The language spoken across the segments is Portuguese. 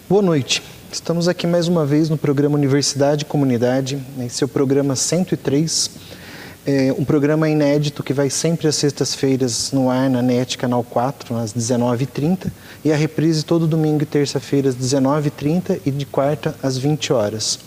Boa noite. Estamos aqui mais uma vez no programa Universidade e Comunidade. Esse é o programa 103, um programa inédito que vai sempre às sextas-feiras no ar na NET Canal 4, às 19h30, e a reprise todo domingo e terça-feira às 19h30 e de quarta às 20 horas.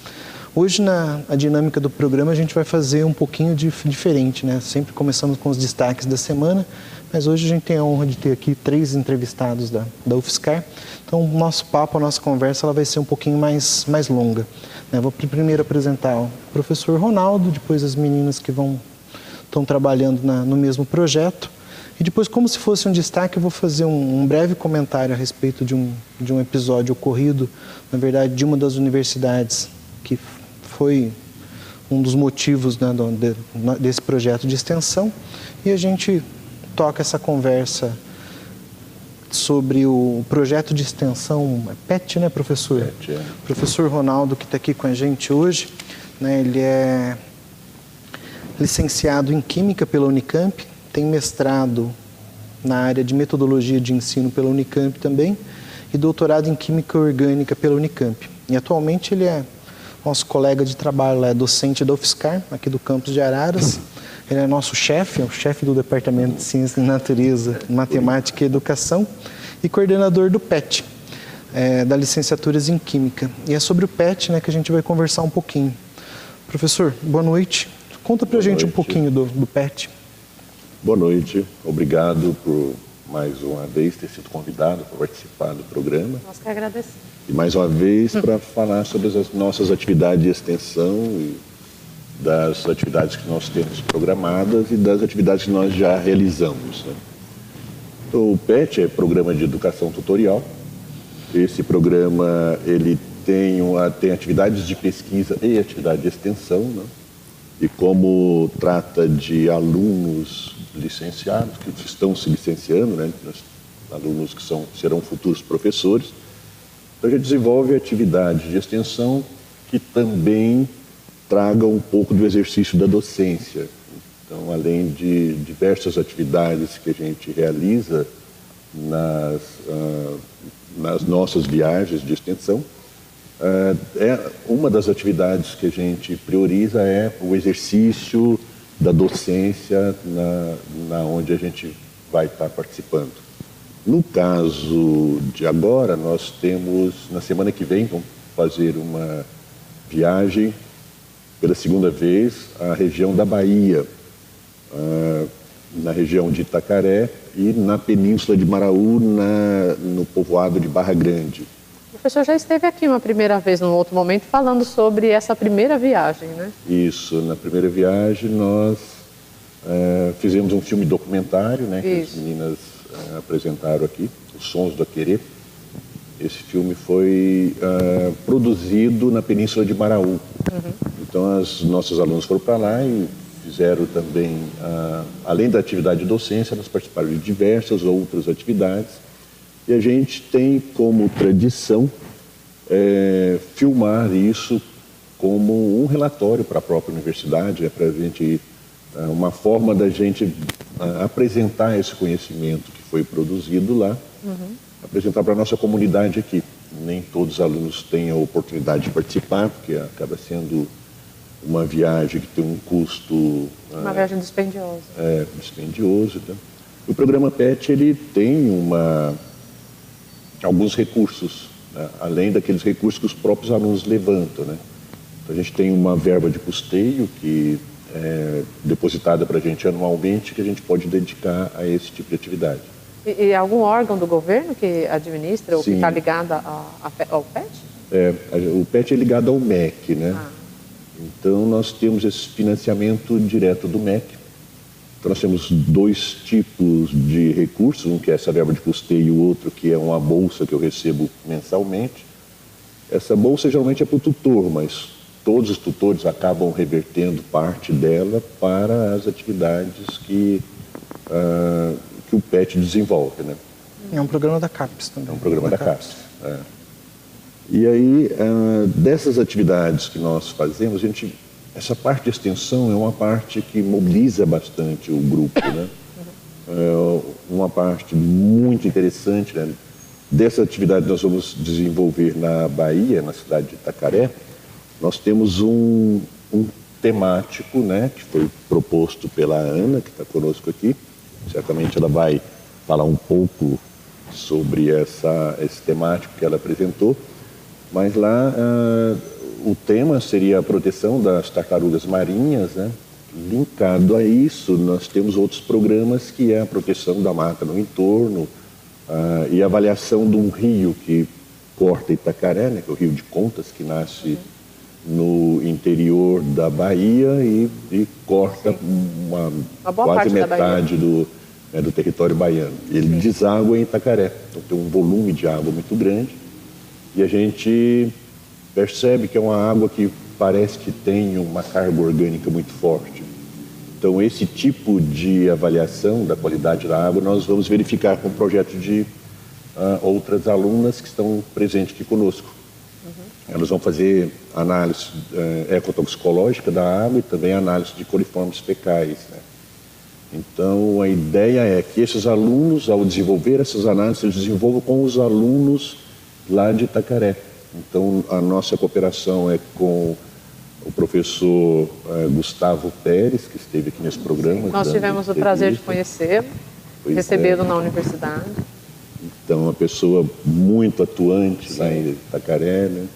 Hoje, na dinâmica do programa, a gente vai fazer um pouquinho diferente, né? Sempre começando com os destaques da semana, mas hoje a gente tem a honra de ter aqui 3 entrevistados da UFSCar. Então, o nosso papo, a nossa conversa, ela vai ser um pouquinho mais longa. Vou primeiro apresentar o professor Ronaldo, depois as meninas que estão trabalhando no mesmo projeto. E depois, como se fosse um destaque, eu vou fazer um breve comentário a respeito de um episódio ocorrido, na verdade, de uma das universidades que foi um dos motivos, né, desse projeto de extensão, e a gente toca essa conversa sobre o projeto de extensão PET, né, professor? PET, é. Professor Ronaldo, que está aqui com a gente hoje, né, ele é licenciado em Química pela Unicamp, tem mestrado na área de Metodologia de Ensino pela Unicamp também, e doutorado em Química Orgânica pela Unicamp. E atualmente ele é nosso colega de trabalho, é docente da UFSCar, aqui do campus de Araras. Ele é nosso chefe, é o chefe do Departamento de Ciência e Natureza, Matemática e Educação, e coordenador do PET, da Licenciaturas em Química. E é sobre o PET, né, que a gente vai conversar um pouquinho. Professor, boa noite. Conta pra gente um pouquinho do PET. Boa noite. Obrigado por mais uma vez ter sido convidado para participar do programa. Nós que agradecemos. E mais uma vez para falar sobre as nossas atividades de extensão e das atividades que nós temos programadas e das atividades que nós já realizamos, né? Então, o PET é Programa de Educação Tutorial. Esse programa ele tem atividades de pesquisa e atividade de extensão, né? E como trata de alunos licenciados que estão se licenciando, né? Alunos que serão futuros professores, então a gente desenvolve atividades de extensão que também tragam um pouco do exercício da docência. Então, além de diversas atividades que a gente realiza nas nossas viagens de extensão, uma das atividades que a gente prioriza é o exercício da docência na onde a gente vai estar participando. No caso de agora, nós temos, na semana que vem, vamos fazer uma viagem pela segunda vez à região da Bahia, na região de Itacaré e na Península de Maraú, no povoado de Barra Grande. O professor já esteve aqui uma primeira vez, num outro momento, falando sobre essa primeira viagem, né? Isso, na primeira viagem nós fizemos um filme documentário, né, que as meninas apresentaram aqui, Os Sons do Aquerê. Esse filme foi produzido na Península de Maraú. Uhum. Então, os nossos alunos foram para lá e fizeram também, além da atividade de docência, elas participaram de diversas outras atividades. E a gente tem como tradição filmar isso como um relatório para a própria universidade, para a gente, uma forma da gente apresentar esse conhecimento que foi produzido lá, apresentar para a nossa comunidade aqui. Nem todos os alunos têm a oportunidade de participar, porque acaba sendo uma viagem que tem um custo... Uma viagem dispendiosa. Dispendioso. Tá? O programa PET, ele tem alguns recursos, né? Além daqueles recursos que os próprios alunos levantam, né? Então, a gente tem uma verba de custeio que é depositada para a gente anualmente, que a gente pode dedicar a esse tipo de atividade. E algum órgão do governo que administra ou que está ligado ao PET? O PET é ligado ao MEC, né? Então, nós temos esse financiamento direto do MEC. Então, nós temos 2 tipos de recursos, um que é essa verba de custeio e o outro que é uma bolsa que eu recebo mensalmente. Essa bolsa geralmente é para o tutor, mas todos os tutores acabam revertendo parte dela para as atividades que o PET desenvolve, né? É um programa da CAPES também. É um programa da CAPES. E aí, dessas atividades que nós fazemos, essa parte de extensão é uma parte que mobiliza bastante o grupo, né? É uma parte muito interessante, né? dessa atividade que nós vamos desenvolver na Bahia, na cidade de Itacaré, nós temos um temático, né, que foi proposto pela Ana, que está conosco aqui. Certamente ela vai falar um pouco sobre esse temático que ela apresentou, mas lá o tema seria a proteção das tartarugas marinhas, né? Linkado a isso, nós temos outros programas que é a proteção da mata no entorno e a avaliação de um rio que corta Itacaré, né, que é o Rio de Contas, que nasce no interior da Bahia e corta quase metade do território baiano. Ele deságua em Itacaré, então tem um volume de água muito grande e a gente percebe que é uma água que parece que tem uma carga orgânica muito forte. Então, esse tipo de avaliação da qualidade da água nós vamos verificar com o projeto de outras alunas que estão presentes aqui conosco. Elas vão fazer análise ecotoxicológica da água e também análise de coliformes fecais, né? Então, a ideia é que esses alunos, ao desenvolver essas análises, eles desenvolvam com os alunos lá de Itacaré. Então, a nossa cooperação é com o professor Gustavo Pérez, que esteve aqui nesse programa. Nós tivemos o prazer de conhecê-lo, recebê-lo na universidade. Então, uma pessoa muito atuante lá em Itacaré, né?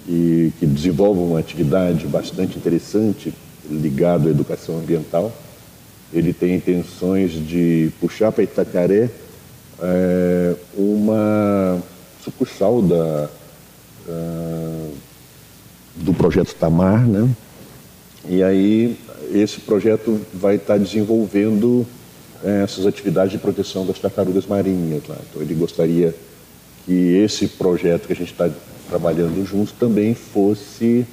E que desenvolve uma atividade bastante interessante ligada à educação ambiental. Ele tem intenções de puxar para Itacaré uma sucursal do projeto Tamar, né? E aí esse projeto vai estar desenvolvendo essas atividades de proteção das tartarugas marinhas lá. Então ele gostaria que esse projeto que a gente está trabalhando juntos também fosse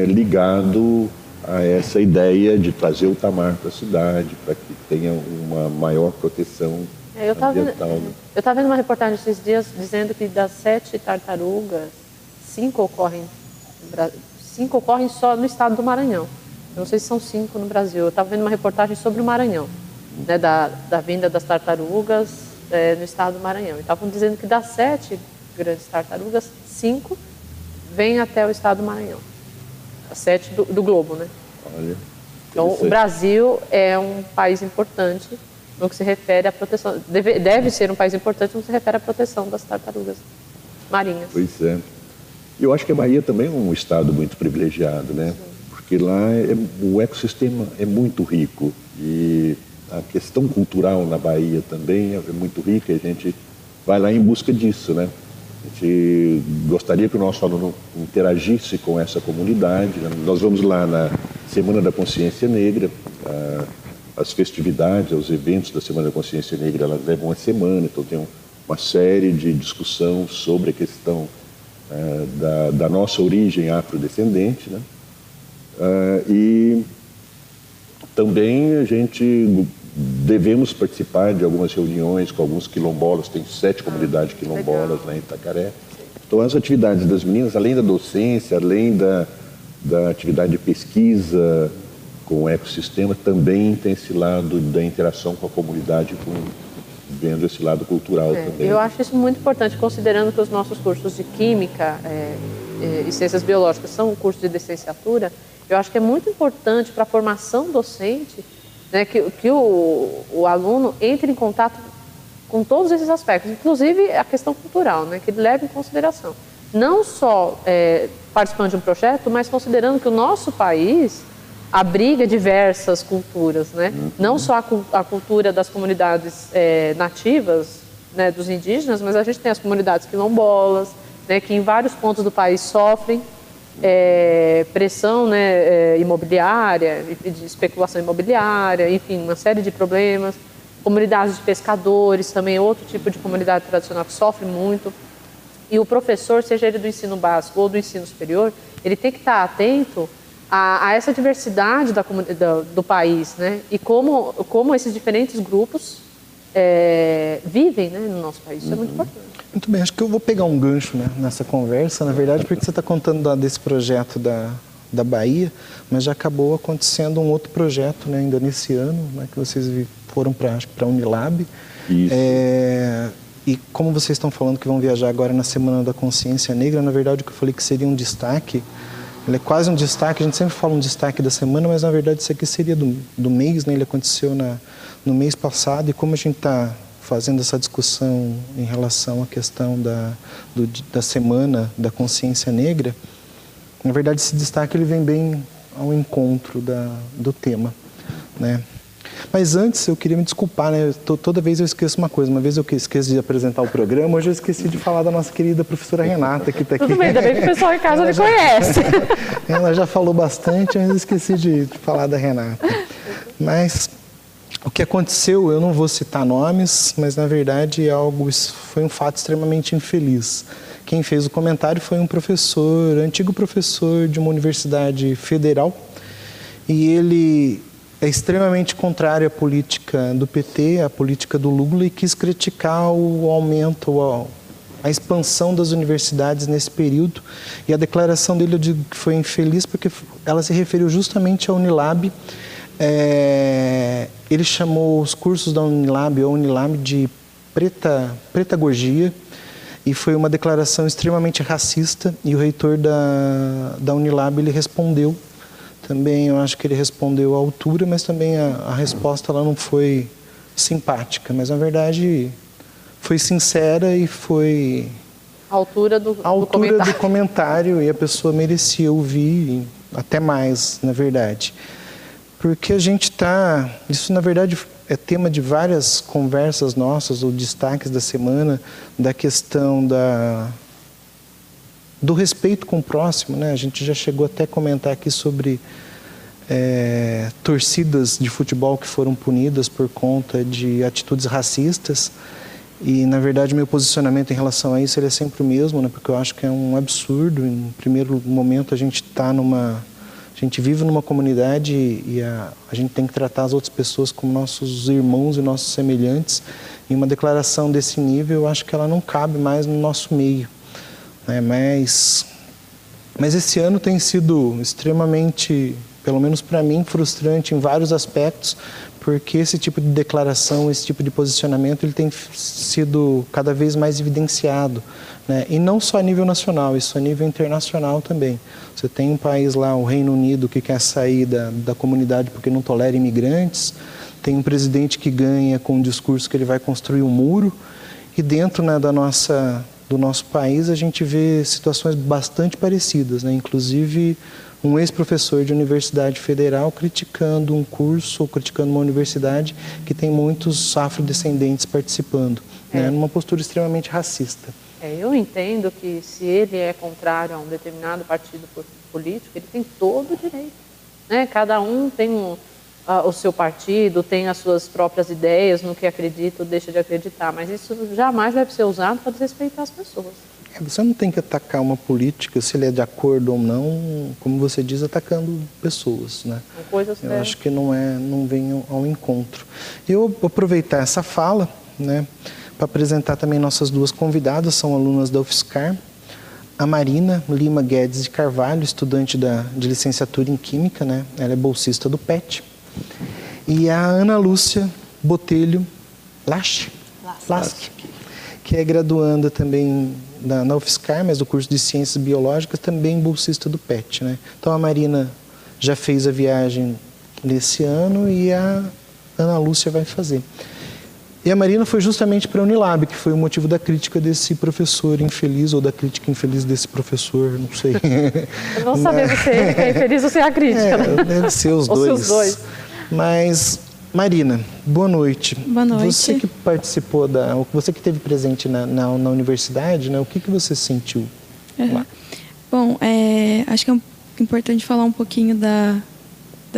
ligado a essa ideia de trazer o Tamar para a cidade, para que tenha uma maior proteção ambiental. Eu estava vendo uma reportagem esses dias dizendo que das 7 tartarugas, 5 ocorrem só no estado do Maranhão. Eu não sei se são 5 no Brasil. Eu estava vendo uma reportagem sobre o Maranhão, né, da vinda das tartarugas no estado do Maranhão. E estavam dizendo que das 7 grandes tartarugas, 5 vêm até o estado do Maranhão. As 7 do globo, né? Olha, então, o Brasil é um país importante no que se refere à proteção. Deve ser um país importante no que se refere à proteção das tartarugas marinhas. Pois é. Eu acho que a Bahia também é um estado muito privilegiado, né? Porque lá o ecossistema é muito rico e a questão cultural na Bahia também é muito rica e a gente vai lá em busca disso, né? A gente gostaria que o nosso aluno interagisse com essa comunidade, né? Nós vamos lá na Semana da Consciência Negra, as festividades, os eventos da Semana da Consciência Negra, elas levam uma semana, então tem uma série de discussão sobre a questão da nossa origem afrodescendente, né? E também a gente devemos participar de algumas reuniões com alguns quilombolas, tem 7 comunidades quilombolas lá em Itacaré. Então as atividades das meninas, além da docência, além da atividade de pesquisa com o ecossistema, também tem esse lado da interação com a comunidade, vendo esse lado cultural também. Eu acho isso muito importante, considerando que os nossos cursos de Química e Ciências Biológicas são um curso de licenciatura. Eu acho que é muito importante para a formação docente, né, que o aluno entre em contato com todos esses aspectos, inclusive a questão cultural, né, que ele leve em consideração. Não só participando de um projeto, mas considerando que o nosso país abriga diversas culturas, né? Não só a cultura das comunidades nativas, né, dos indígenas, mas a gente tem as comunidades quilombolas, né, que em vários pontos do país sofrem pressão, né, imobiliária, de especulação imobiliária, enfim, uma série de problemas. Comunidades de pescadores, também outro tipo de comunidade tradicional que sofre muito. E o professor, seja ele do ensino básico ou do ensino superior, ele tem que estar atento a essa diversidade do país, né? E como esses diferentes grupos vivem, né, no nosso país. Isso é muito importante. Muito bem, acho que eu vou pegar um gancho, né, nessa conversa, na verdade, porque você está contando desse projeto da Bahia, mas já acabou acontecendo um outro projeto, né, ainda nesse ano, né, que vocês foram para a Unilab. Isso. E como vocês estão falando que vão viajar agora na Semana da Consciência Negra, na verdade o que eu falei que seria um destaque, ele é quase um destaque, a gente sempre fala um destaque da semana, mas na verdade isso aqui seria do mês, né? Ele aconteceu no mês passado, e como a gente está fazendo essa discussão em relação à questão da Semana da Consciência Negra, na verdade esse destaque ele vem bem ao encontro do tema, né? Mas antes eu queria me desculpar, né? Toda vez eu esqueço uma coisa. Uma vez eu esqueço de apresentar o programa, hoje eu esqueci de falar da nossa querida professora Renata, que está aqui. Tudo bem, ainda bem que o pessoal em casa me conhece. Ela já falou bastante, mas eu esqueci de falar da Renata. Mas o que aconteceu, eu não vou citar nomes, mas na verdade foi um fato extremamente infeliz. Quem fez o comentário foi um professor, antigo professor de uma universidade federal, e ele é extremamente contrário à política do PT, à política do Lula, e quis criticar o aumento, a expansão das universidades nesse período. E a declaração dele, eu digo que foi infeliz, porque ela se referiu justamente à Unilab. Ele chamou os cursos da Unilab, a Unilab, de pretagorgia, e foi uma declaração extremamente racista, e o reitor da Unilab, ele respondeu. Também eu acho que ele respondeu à altura, mas também a resposta ela não foi simpática, mas na verdade foi sincera e foi a altura do comentário, e a pessoa merecia ouvir até mais, na verdade. Porque a gente isso na verdade é tema de várias conversas nossas, ou destaques da semana, da questão do respeito com o próximo, né? A gente já chegou até a comentar aqui sobre torcidas de futebol que foram punidas por conta de atitudes racistas, e na verdade meu posicionamento em relação a isso ele é sempre o mesmo, né? Porque eu acho que é um absurdo. Em primeiro momento a gente vive numa comunidade e a gente tem que tratar as outras pessoas como nossos irmãos e nossos semelhantes, e uma declaração desse nível eu acho que ela não cabe mais no nosso meio. Mas esse ano tem sido extremamente, pelo menos para mim, frustrante em vários aspectos, porque esse tipo de declaração, esse tipo de posicionamento, ele tem sido cada vez mais evidenciado, né? E não só a nível nacional, isso a nível internacional também. Você tem um país lá, o Reino Unido, que quer sair da comunidade porque não tolera imigrantes, tem um presidente que ganha com um discurso que ele vai construir um muro, e dentro, né, do nosso país a gente vê situações bastante parecidas, né? Inclusive um ex-professor de universidade federal criticando um curso ou criticando uma universidade que tem muitos afrodescendentes participando, né? Numa postura extremamente racista. Eu entendo que se ele é contrário a um determinado partido político, ele tem todo o direito, né? Cada um tem o seu partido, tem as suas próprias ideias, no que acredita ou deixa de acreditar, mas isso jamais deve ser usado para desrespeitar as pessoas. Você não tem que atacar uma política se ele é de acordo ou não, como você diz, atacando pessoas, né? Eu acho que não vem ao encontro. Eu vou aproveitar essa fala, né, para apresentar também nossas duas convidadas, são alunas da UFSCar, a Marina Lima Guedes de Carvalho, estudante de licenciatura em Química, né? Ela é bolsista do PET. E a Ana Lúcia Botelho Lask, que é graduanda também na UFSCar, mas do curso de Ciências Biológicas, também bolsista do PET, né? Então a Marina já fez a viagem nesse ano e a Ana Lúcia vai fazer. E a Marina foi justamente para a Unilab, que foi o motivo da crítica desse professor infeliz, ou da crítica infeliz desse professor, não sei. Eu não sabemos se ele é infeliz ou se é a crítica. Deve ser os dois. Os dois. Mas, Marina, boa noite. Boa noite. Você que participou, você que esteve presente na universidade, né? O que você sentiu lá? Bom, acho que é importante falar um pouquinho da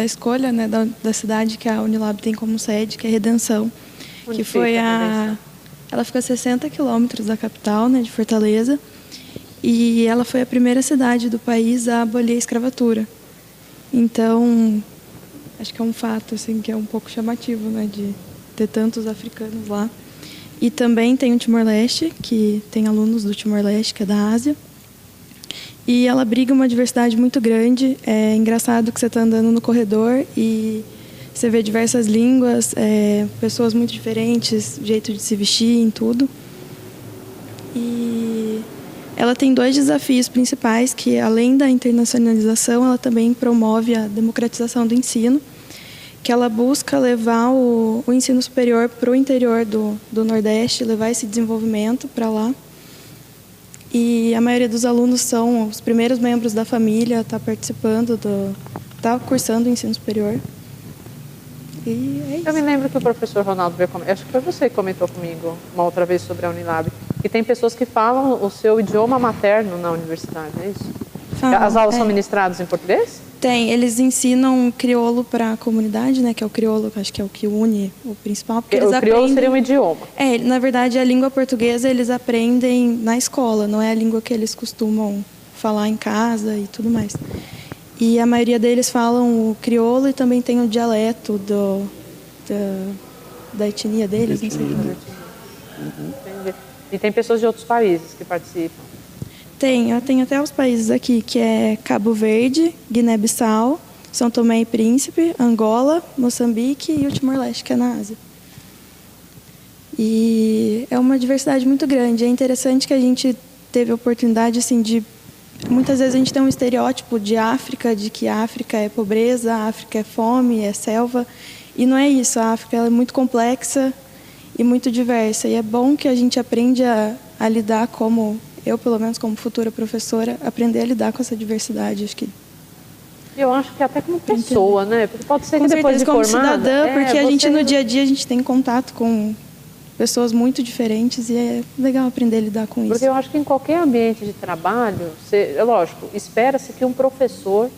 escolha, né, da cidade que a Unilab tem como sede, que é Redenção. Onde que foi ela fica a 60 quilômetros da capital, né, de Fortaleza, e ela foi a primeira cidade do país a abolir a escravatura. Então, acho que é um fato assim, que é um pouco chamativo, né, de ter tantos africanos lá. E também tem o Timor-Leste, que tem alunos do Timor-Leste, que é da Ásia. E ela abriga uma diversidade muito grande. É engraçado que você está andando no corredor e você vê diversas línguas, pessoas muito diferentes, jeito de se vestir, em tudo. ela tem 2 desafios principais, que além da internacionalização, ela também promove a democratização do ensino, que ela busca levar o ensino superior para o interior do Nordeste, levar esse desenvolvimento para lá. E a maioria dos alunos são os primeiros membros da família, está participando, está cursando o ensino superior. E é isso. Eu me lembro que o professor Ronaldo veio comentar, acho que foi você que comentou comigo uma outra vez sobre a Unilab, e tem pessoas que falam o seu idioma materno na universidade, é isso? As aulas são ministradas em português? Tem, eles ensinam crioulo para a comunidade, né, que é o crioulo, acho que é o que une o principal. Porque eles crioulo seria um idioma? Na verdade, a língua portuguesa eles aprendem na escola, não é a língua que eles costumam falar em casa e tudo mais. E a maioria deles falam o crioulo e também tem o dialeto da etnia deles, não sei. E tem pessoas de outros países que participam? Tem até os países aqui, que é Cabo Verde, Guiné-Bissau, São Tomé e Príncipe, Angola, Moçambique e o Timor-Leste, que é na Ásia. E é uma diversidade muito grande. É interessante que a gente teve a oportunidade assim, de... Muitas vezes a gente tem um estereótipo de África, de que a África é pobreza, a África é fome, é selva. E não é isso. A África ela é muito complexa e muito diversa. E é bom que a gente aprende a lidar como... Eu, pelo menos, como futura professora, aprender a lidar com essa diversidade, acho que... Eu acho que até como pessoa, né? Porque pode ser que depois de como formada... cidadã, porque a gente, no dia a dia, a gente tem contato com pessoas muito diferentes e é legal aprender a lidar com isso. Porque eu acho que em qualquer ambiente de trabalho, é lógico, espera-se que um professor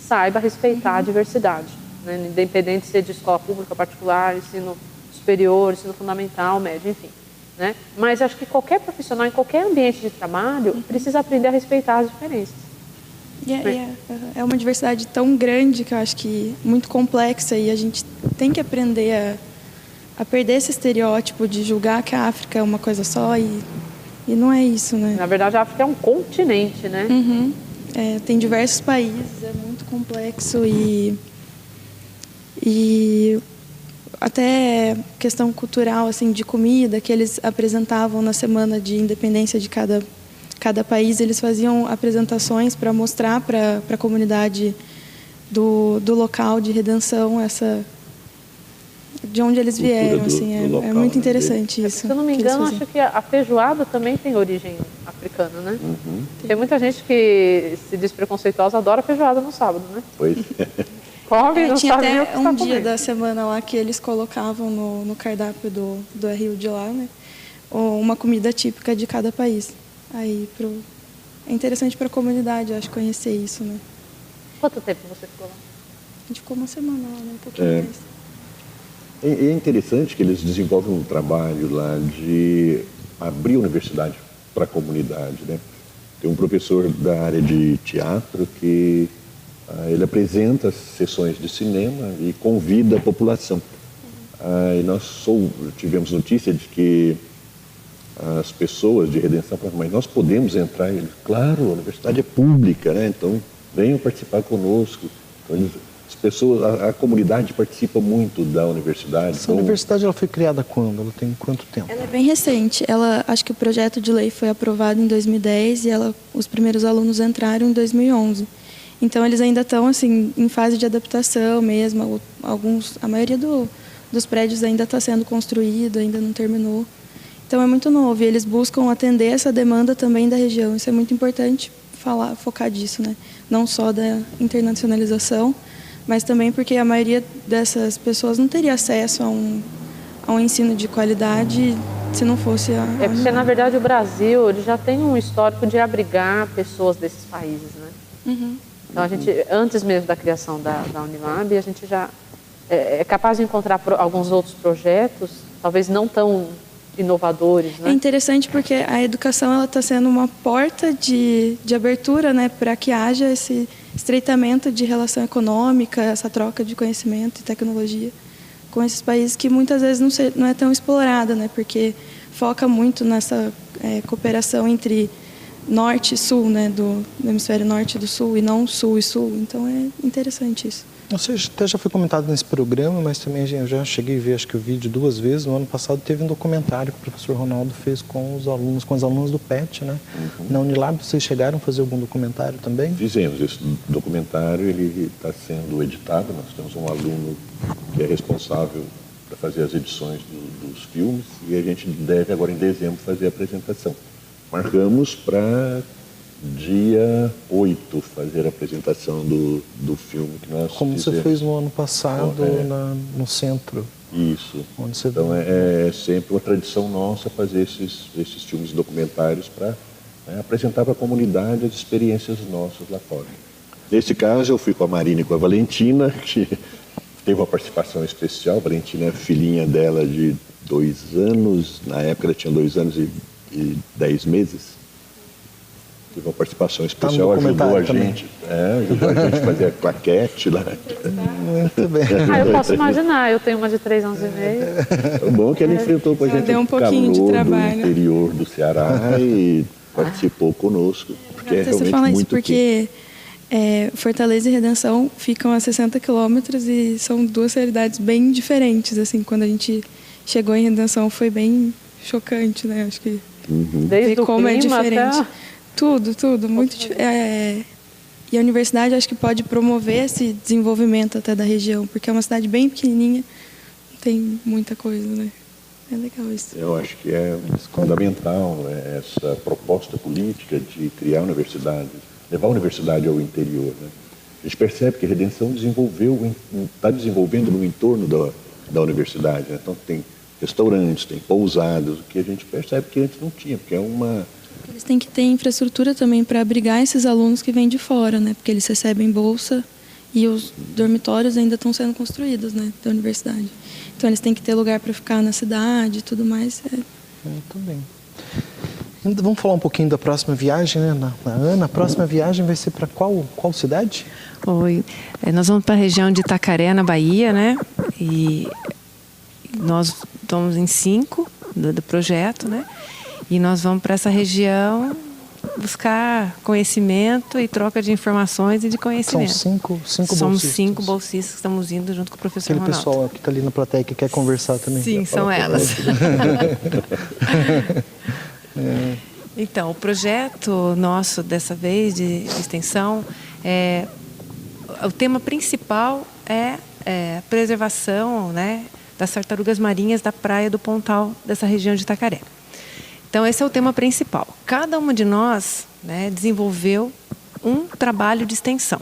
saiba respeitar a diversidade, né? Independente de ser de escola pública, particular, ensino superior, ensino fundamental, médio, enfim. Né? Mas acho que qualquer profissional, em qualquer ambiente de trabalho, precisa aprender a respeitar as diferenças. É uma diversidade tão grande que eu acho que muito complexa e a gente tem que aprender a perder esse estereótipo de julgar que a África é uma coisa só e não é isso, né? Na verdade, a África é um continente, né? Tem diversos países, é muito complexo e até questão cultural, assim, de comida, que eles apresentavam na semana de independência de cada país, eles faziam apresentações para mostrar para a comunidade do local de redenção de onde eles vieram, assim, é muito interessante isso. Se eu não me engano, acho que a feijoada também tem origem africana, né? Tem muita gente que se diz preconceituosa, adora feijoada no sábado, né? Pois tinha até um dia da semana lá que eles colocavam no cardápio do RU de lá, né, uma comida típica de cada país. Aí é interessante para a comunidade, eu acho, conhecer isso, né? Quanto tempo você ficou lá? A gente ficou uma semana lá, né, um pouquinho mais. É interessante que eles desenvolvem um trabalho lá de abrir a universidade para a comunidade, né? Tem um professor da área de teatro que ele apresenta sessões de cinema e convida a população. E nós tivemos notícia de que as pessoas de Redenção falaram, mas nós podemos entrar? Ele, claro, a universidade é pública, né? Então venham participar conosco. Então, as pessoas, a comunidade participa muito da universidade. Essa universidade ela foi criada quando? Ela tem quanto tempo? Ela é bem recente. Acho que o projeto de lei foi aprovado em 2010 e os primeiros alunos entraram em 2011. Então, eles ainda estão assim, em fase de adaptação mesmo. A maioria dos prédios ainda está sendo construído, ainda não terminou. Então, é muito novo. E eles buscam atender essa demanda também da região. Isso é muito importante focar disso, né? Não só da internacionalização, mas também porque a maioria dessas pessoas não teria acesso a um ensino de qualidade se não fosse porque, na verdade, o Brasil ele já tem um histórico de abrigar pessoas desses países, né? Então, a gente, antes mesmo da criação da Unilab, a gente já é capaz de encontrar alguns outros projetos, talvez não tão inovadores, né? É interessante porque a educação está sendo uma porta de abertura, né, para que haja esse estreitamento de relação econômica, essa troca de conhecimento e tecnologia com esses países que muitas vezes não é tão explorada, né, porque foca muito nessa cooperação entre norte e sul, né, do hemisfério norte e do sul, e não sul e sul. Então é interessante isso. Ou seja, até já foi comentado nesse programa, mas também eu já cheguei a ver, acho que o vídeo 2 vezes. No ano passado teve um documentário que o professor Ronaldo fez com os alunos do PET, né? Na Unilab, vocês chegaram a fazer algum documentário também? Fizemos. Esse documentário ele está sendo editado. Nós temos um aluno que é responsável para fazer as edições dos filmes e a gente deve agora em dezembro fazer a apresentação. Marcamos para dia 8 fazer a apresentação do filme que nós Como fizemos. você fez no ano passado no centro. Isso. Onde você então é sempre uma tradição nossa fazer esses filmes documentários para apresentar para a comunidade as experiências nossas lá fora. Nesse caso eu fui com a Marina e com a Valentina, que teve uma participação especial. A Valentina é filhinha dela de 2 anos, na época ela tinha 2 anos e 10 meses. Teve uma participação especial, ajudou a gente a fazer a claquete lá. Muito bem. Eu posso imaginar, eu tenho uma de 3 anos e meio. É bom que ela enfrentou com a gente deu um pouquinho de trabalho do interior do Ceará e participou conosco, porque é realmente fala muito isso porque Fortaleza e Redenção ficam a 60 quilômetros e são 2 realidades bem diferentes. Assim, quando a gente chegou em Redenção foi bem chocante, né? Acho que Desde o como clima é diferente. até... Tudo, muito diferente. E a universidade acho que pode promover esse desenvolvimento até da região, porque é uma cidade bem pequenininha, não tem muita coisa, né? É legal isso. Eu acho que é fundamental essa proposta política de criar universidades, levar a universidade ao interior, né? A gente percebe que a Redenção está desenvolvendo no entorno da universidade, né? Então tem restaurantes, tem pousadas, o que a gente percebe que antes não tinha, porque é uma... Eles têm que ter infraestrutura também para abrigar esses alunos que vêm de fora, né? Porque eles recebem bolsa e os dormitórios ainda estão sendo construídos, né? Da universidade. Então eles têm que ter lugar para ficar na cidade e tudo mais. Muito bem. Vamos falar um pouquinho da próxima viagem, né? Ana, a próxima viagem vai ser para qual cidade? Oi, nós vamos para a região de Itacaré, na Bahia, né? E nós estamos em 5 do projeto, né? E nós vamos para essa região buscar conhecimento e troca de informações e de conhecimento. São 5 bolsistas. Somos 5 bolsistas que estamos indo junto com o professor Aquele Ronaldo. pessoal que está ali na plateia que quer conversar também. Sim, são elas. Então, o projeto nosso dessa vez de extensão, o tema principal é a preservação, né, das tartarugas marinhas da praia do Pontal, dessa região de Itacaré. Então, esse é o tema principal. Cada uma de nós, né, desenvolveu um trabalho de extensão.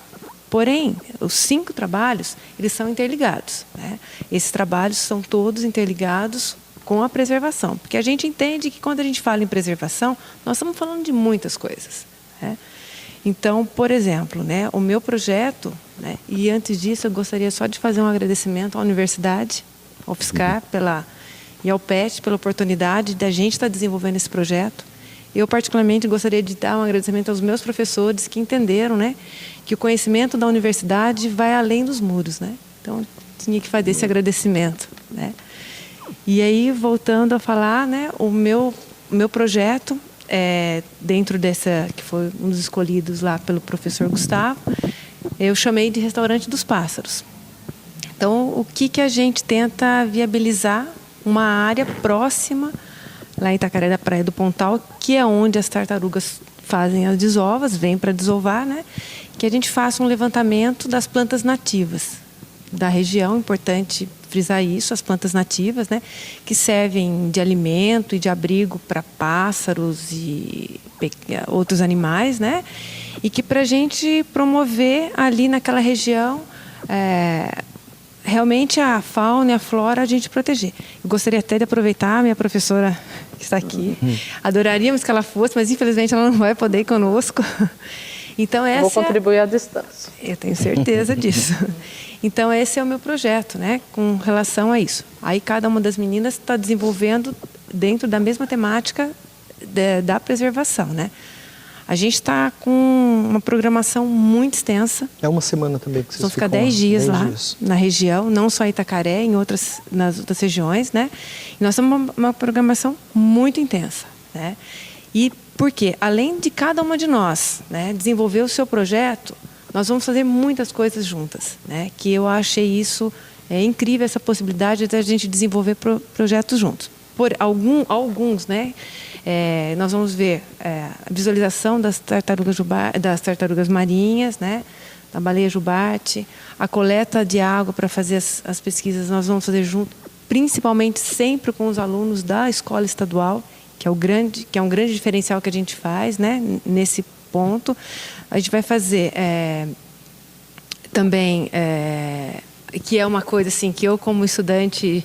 Porém, os 5 trabalhos, eles são interligados, né? Esses trabalhos são todos interligados com a preservação. Porque a gente entende que quando a gente fala em preservação, nós estamos falando de muitas coisas, né? Então, por exemplo, né, o meu projeto, né, e antes disso eu gostaria só de fazer um agradecimento à Universidade, ao UFSCar, e ao PET pela oportunidade de a gente estar desenvolvendo esse projeto. Eu, particularmente, gostaria de dar um agradecimento aos meus professores que entenderam, né, que o conhecimento da universidade vai além dos muros, né? Então, tinha que fazer esse agradecimento, né? E aí, voltando a falar, né, o meu projeto, dentro dessa, que foi um dos escolhidos lá pelo professor Gustavo, eu chamei de Restaurante dos Pássaros. Então, o que a gente tenta viabilizar? Uma área próxima, lá em Itacaré da Praia do Pontal, que é onde as tartarugas fazem as desovas, vêm para desovar, né? Que a gente faça um levantamento das plantas nativas da região, importante frisar isso, as plantas nativas, né? Que servem de alimento e de abrigo para pássaros e outros animais, né? E que para a gente promover ali naquela região realmente a fauna e a flora a gente proteger. Eu gostaria até de aproveitar a minha professora que está aqui. Adoraríamos que ela fosse, mas infelizmente ela não vai poder ir conosco. Então, vou contribuir à distância. Eu tenho certeza disso. Então, esse é o meu projeto, né, com relação a isso. Aí, cada uma das meninas está desenvolvendo dentro da mesma temática da preservação, né? A gente está com uma programação muito extensa. É uma semana também que vocês vão ficar ficam 10 dias lá, 10 dias. Na região, não só em Itacaré, nas outras regiões, né? E nós temos uma programação muito intensa, né? E por quê? Além de cada uma de nós, né, desenvolver o seu projeto, nós vamos fazer muitas coisas juntas, né? Que eu achei isso incrível, essa possibilidade de a gente desenvolver projetos juntos. Por alguns, né? Nós vamos ver a visualização das tartarugas marinhas, né? Da baleia jubarte, a coleta de água para fazer as pesquisas nós vamos fazer junto, principalmente sempre com os alunos da escola estadual, que é um grande diferencial que a gente faz, né? Nesse ponto. A gente vai fazer também, que é uma coisa assim, que eu como estudante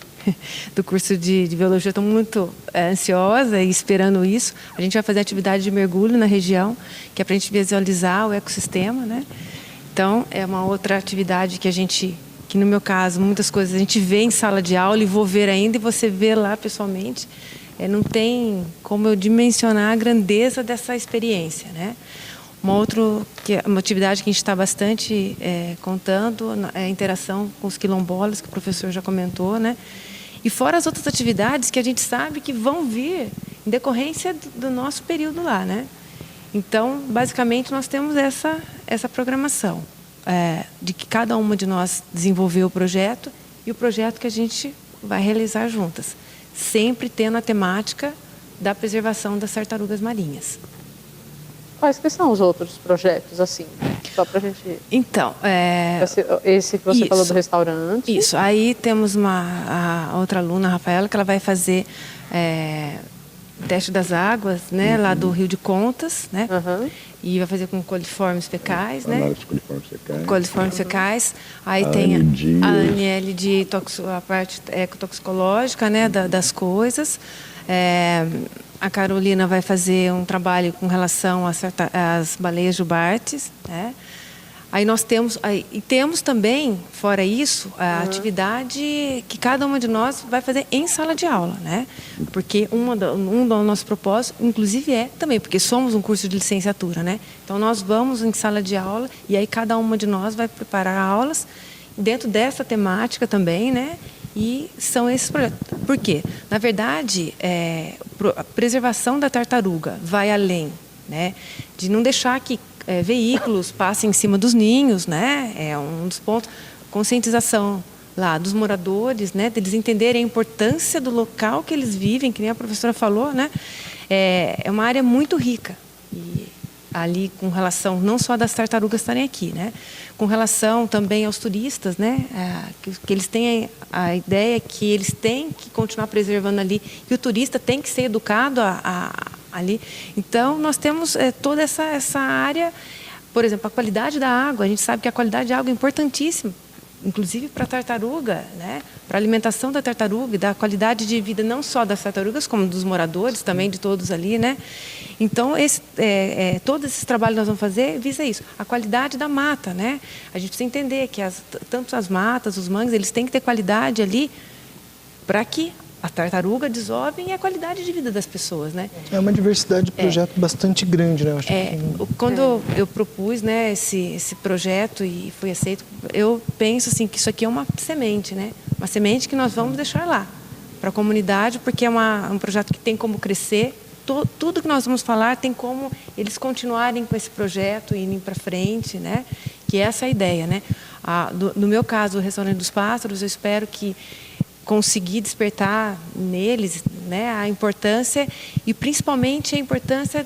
do curso de biologia estou muito ansiosa e esperando isso. A gente vai fazer atividade de mergulho na região, que é para a gente visualizar o ecossistema, né? Então, é uma outra atividade que no meu caso, muitas coisas a gente vê em sala de aula e vou ver ainda, e você vê lá pessoalmente. Não tem como eu dimensionar a grandeza dessa experiência, né? Uma atividade que a gente está bastante contando é a interação com os quilombolas, que o professor já comentou, né? E fora as outras atividades que a gente sabe que vão vir em decorrência do nosso período lá, né? Então, basicamente, nós temos essa programação de que cada uma de nós desenvolveu o projeto e o projeto que a gente vai realizar juntas, sempre tendo a temática da preservação das tartarugas marinhas. Quais que são os outros projetos, assim? Só para a gente... Então, esse que você falou do restaurante. Isso. Aí temos a outra aluna, a Rafaela, que ela vai fazer teste das águas, né, lá do Rio de Contas, né? E vai fazer com coliformes fecais, né? Coliformes fecais. Aí tem a Aniele de a parte ecotoxicológica, né, das coisas. A Carolina vai fazer um trabalho com relação às baleias jubartes, né? Aí nós temos também, fora isso, a atividade que cada uma de nós vai fazer em sala de aula, né? Porque um do nosso propósito, inclusive, também, porque somos um curso de licenciatura, né? Então nós vamos em sala de aula e aí cada uma de nós vai preparar aulas dentro dessa temática também, né? E são esses projetos. Por quê? Na verdade, a preservação da tartaruga vai além, né? De não deixar que veículos passem em cima dos ninhos, né? É um dos pontos. Conscientização lá dos moradores, né? De eles entenderem a importância do local que eles vivem, que nem a professora falou, né? É uma área muito rica. E ali com relação não só das tartarugas estarem aqui, né? Com relação também aos turistas, né? Que eles têm a ideia que eles têm que continuar preservando ali, que o turista tem que ser educado ali. Então, nós temos toda essa área, por exemplo, a qualidade da água. A gente sabe que a qualidade da água é importantíssima, inclusive para a tartaruga, né? Para a alimentação da tartaruga e da qualidade de vida não só das tartarugas, como dos moradores, também de todos ali, né? Então, todos esses trabalhos que nós vamos fazer visa isso, a qualidade da mata, né? A gente precisa entender que tanto as matas, os mangues, eles têm que ter qualidade ali para que a tartaruga desovem e a qualidade de vida das pessoas, né? É uma diversidade de projeto bastante grande, né? Eu acho quando eu propus, né, esse projeto e foi aceito, eu penso assim que isso aqui é uma semente, né? Uma semente que nós vamos deixar lá para a comunidade, porque é um projeto que tem como crescer. Tudo que nós vamos falar tem como eles continuarem com esse projeto e irem para frente, né? Que é essa a ideia, né? No meu caso, o Restaurante dos Pássaros, eu espero que conseguir despertar neles, né, a importância e principalmente a importância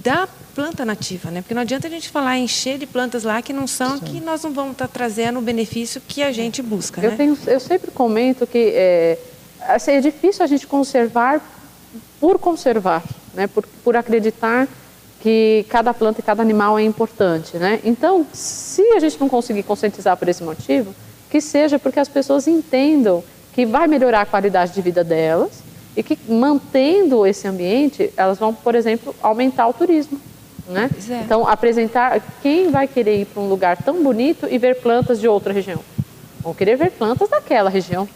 da planta nativa, né? Porque não adianta a gente falar encher de plantas lá que não são, que nós não vamos estar trazendo o benefício que a gente busca, né? Eu sempre comento que assim, é difícil a gente conservar por conservar, né? Por acreditar que cada planta e cada animal é importante, né? Então, se a gente não conseguir conscientizar por esse motivo, que seja porque as pessoas entendam que vai melhorar a qualidade de vida delas e que, mantendo esse ambiente, elas vão, por exemplo, aumentar o turismo, né? Então, apresentar... Quem vai querer ir para um lugar tão bonito e ver plantas de outra região? Vão querer ver plantas daquela região,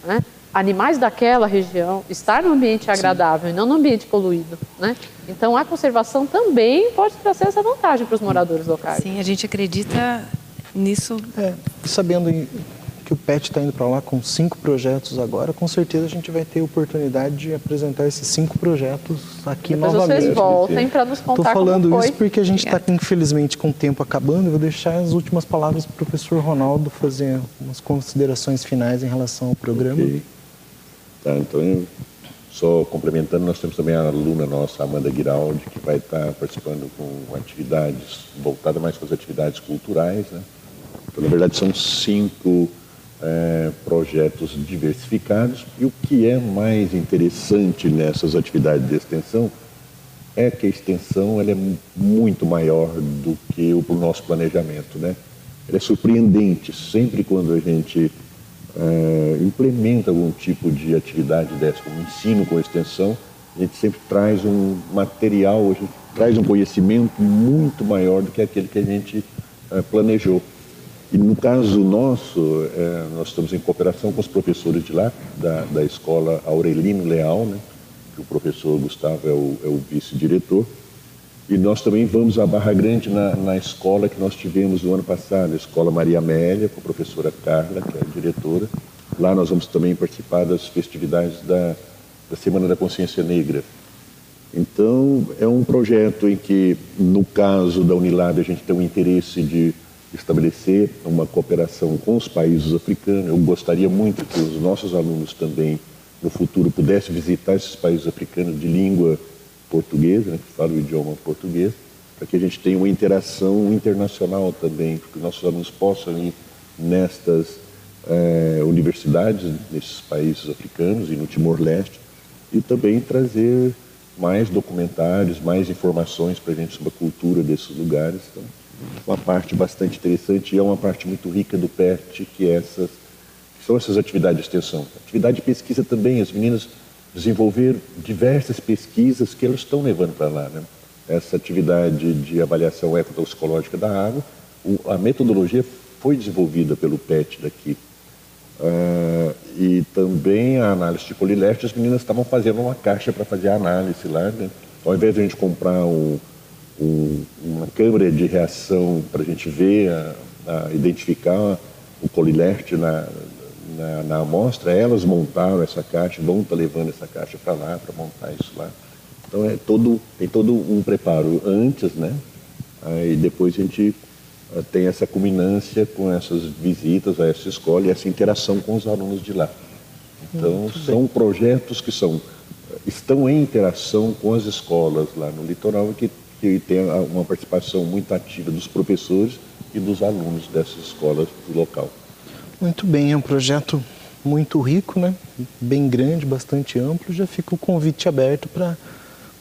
né? Animais daquela região, estar num ambiente agradável e não num ambiente poluído, né? Então, a conservação também pode trazer essa vantagem para os moradores locais. Sim, a gente acredita nisso. Sabendo que o PET está indo para lá com 5 projetos agora, com certeza a gente vai ter oportunidade de apresentar esses 5 projetos aqui depois novamente. Vocês voltem para nos contar. Estou falando como foi. isso porque a gente está, infelizmente, com o tempo acabando. Eu vou deixar as últimas palavras para o professor Ronaldo fazer umas considerações finais em relação ao programa. Okay. Tá, então, só complementando, nós temos também a aluna nossa, Amanda Guiraldi, que vai estar participando com atividades voltadas mais para as atividades culturais, né? Então, na verdade, são 5 projetos diversificados, e o que é mais interessante nessas atividades de extensão é que a extensão ela é muito maior do que o nosso planejamento, né? Ela é surpreendente, sempre quando a gente implementa algum tipo de atividade dessa, como ensino com extensão, a gente sempre traz um material, a gente traz um conhecimento muito maior do que aquele que a gente planejou. E no caso nosso, nós estamos em cooperação com os professores de lá, da escola Aurelino Leal, né? Que o professor Gustavo é o vice-diretor. E nós também vamos a Barra Grande na escola que nós tivemos no ano passado, a Escola Maria Amélia, com a professora Carla, que é a diretora. Lá nós vamos também participar das festividades da Semana da Consciência Negra. Então, é um projeto em que, no caso da Unilab, a gente tem um interesse de estabelecer uma cooperação com os países africanos. Eu gostaria muito que os nossos alunos também, no futuro, pudessem visitar esses países africanos de língua portuguesa, né, que falam o idioma português, para que a gente tenha uma interação internacional também, porque nossos alunos possam ir nestas universidades, nesses países africanos e no Timor-Leste, e também trazer mais documentários, mais informações para a gente sobre a cultura desses lugares. Então, uma parte bastante interessante, e é uma parte muito rica do PET, que são essas atividades de extensão. Atividade de pesquisa também, as meninas desenvolveram diversas pesquisas que elas estão levando para lá, né? Essa atividade de avaliação ecotoxicológica da água, a metodologia foi desenvolvida pelo PET daqui. E também a análise de polileste, as meninas estavam fazendo uma caixa para fazer a análise lá, né? Ao invés de a gente comprar uma câmera de reação para a gente ver, identificar o polileste na amostra, elas montaram essa caixa, vão estar levando essa caixa para lá, para montar isso lá. Então tem todo um preparo antes, né? Aí depois a gente tem essa culminância com essas visitas a essa escola e essa interação com os alunos de lá. Então são projetos que estão em interação com as escolas lá no litoral, que tem uma participação muito ativa dos professores e dos alunos dessas escolas do local. Muito bem, é um projeto muito rico, né? Bem grande, bastante amplo. Já fica o convite aberto para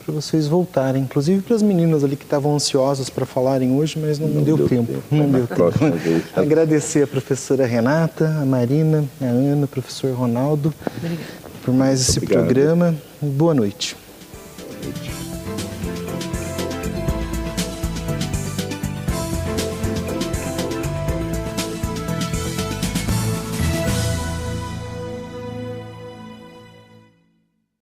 vocês voltarem. Inclusive para as meninas ali que estavam ansiosas para falarem hoje, mas não deu tempo. Não deu tempo. Agradecer a professora Renata, a Marina, a Ana, o professor Ronaldo, por mais esse programa. Boa noite. Boa noite.